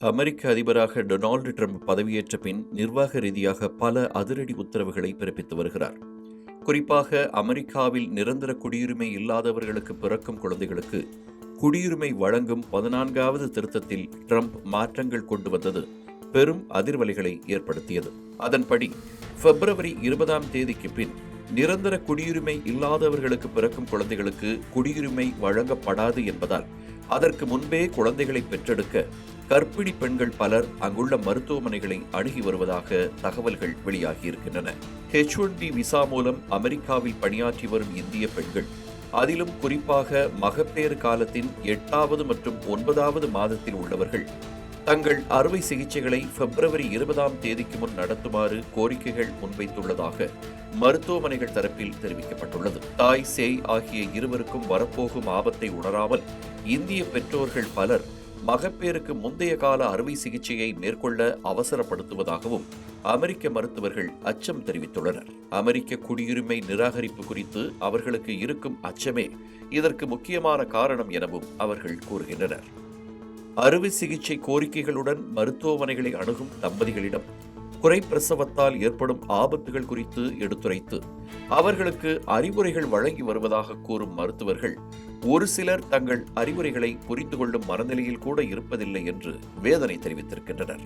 அமெரிக்க அதிபராக Donald Trump பதவியேற்ற பின் நிர்வாக ரீதியாக பல அதிரடி உத்தரவுகளை பிறப்பித்து வருகிறார். குறிப்பாக அமெரிக்காவில் நிரந்தர குடியுரிமை இல்லாதவர்களுக்கு பிறக்கும் குழந்தைகளுக்கு குடியுரிமை வழங்கும் 14வது திருத்தத்தில் ட்ரம்ப் மாற்றங்கள் கொண்டு வந்தது பெரும் அதிர்வலைகளை ஏற்படுத்தியது. அதன்படி பிப்ரவரி 20ஆம் தேதிக்கு பின் நிரந்தர குடியுரிமை இல்லாதவர்களுக்கு பிறக்கும் குழந்தைகளுக்கு குடியுரிமை வழங்கப்படாது என்பதால் அதற்கு முன்பே குழந்தைகளை பெற்றெடுக்க கர்ப்பிணி பெண்கள் பலர் அங்குள்ள மருத்துவமனைகளை அணுகி வருவதாக தகவல்கள் வெளியாகியிருக்கின்றன. H-1B விசா மூலம் அமெரிக்காவில் பணியாற்றி வரும் இந்திய பெண்கள், அதிலும் குறிப்பாக மகப்பேறு காலத்தின் 8வது மற்றும் 9வது மாதத்தில் உள்ளவர்கள் தங்கள் அறுவை சிகிச்சைகளை பிப்ரவரி 20ஆம் தேதிக்கு முன் நடத்துமாறு கோரிக்கைகள் முன்வைத்துள்ளதாக மருத்துவமனைகள் தரப்பில் தெரிவிக்கப்பட்டுள்ளது. தாய், சேய் ஆகிய இருவருக்கும் வரப்போகும் ஆபத்தை உணராமல் இந்திய பெற்றோர்கள் பலர் மகப்பேறுக்கு முந்தைய கால அறுவை சிகிச்சையை மேற்கொள்ள அவசரப்படுத்துவதாகவும் அமெரிக்க மருத்துவர்கள் அச்சம் தெரிவித்துள்ளனர். அமெரிக்க குடியுரிமை நிராகரிப்பு குறித்து அவர்களுக்கு இருக்கும் அச்சமே இதற்கு முக்கியமான காரணம் எனவும் அவர்கள் கூறுகின்றனர். அறுவை சிகிச்சை கோரிக்கைகளுடன் மருத்துவமனைகளை அணுகும் தம்பதிகளிடம் குறைப்பிரசவத்தால் ஏற்படும் ஆபத்துகள் குறித்து எடுத்துரைத்து அவர்களுக்கு அறிவுரைகள் வழங்கி வருவதாக கூறும் மருத்துவர்கள், ஒரு சிலர் தங்கள் அறிவுரைகளை புரிந்து கொள்ளும் மனநிலையில் கூட இருப்பதில்லை என்று வேதனை தெரிவித்திருக்கின்றனர்.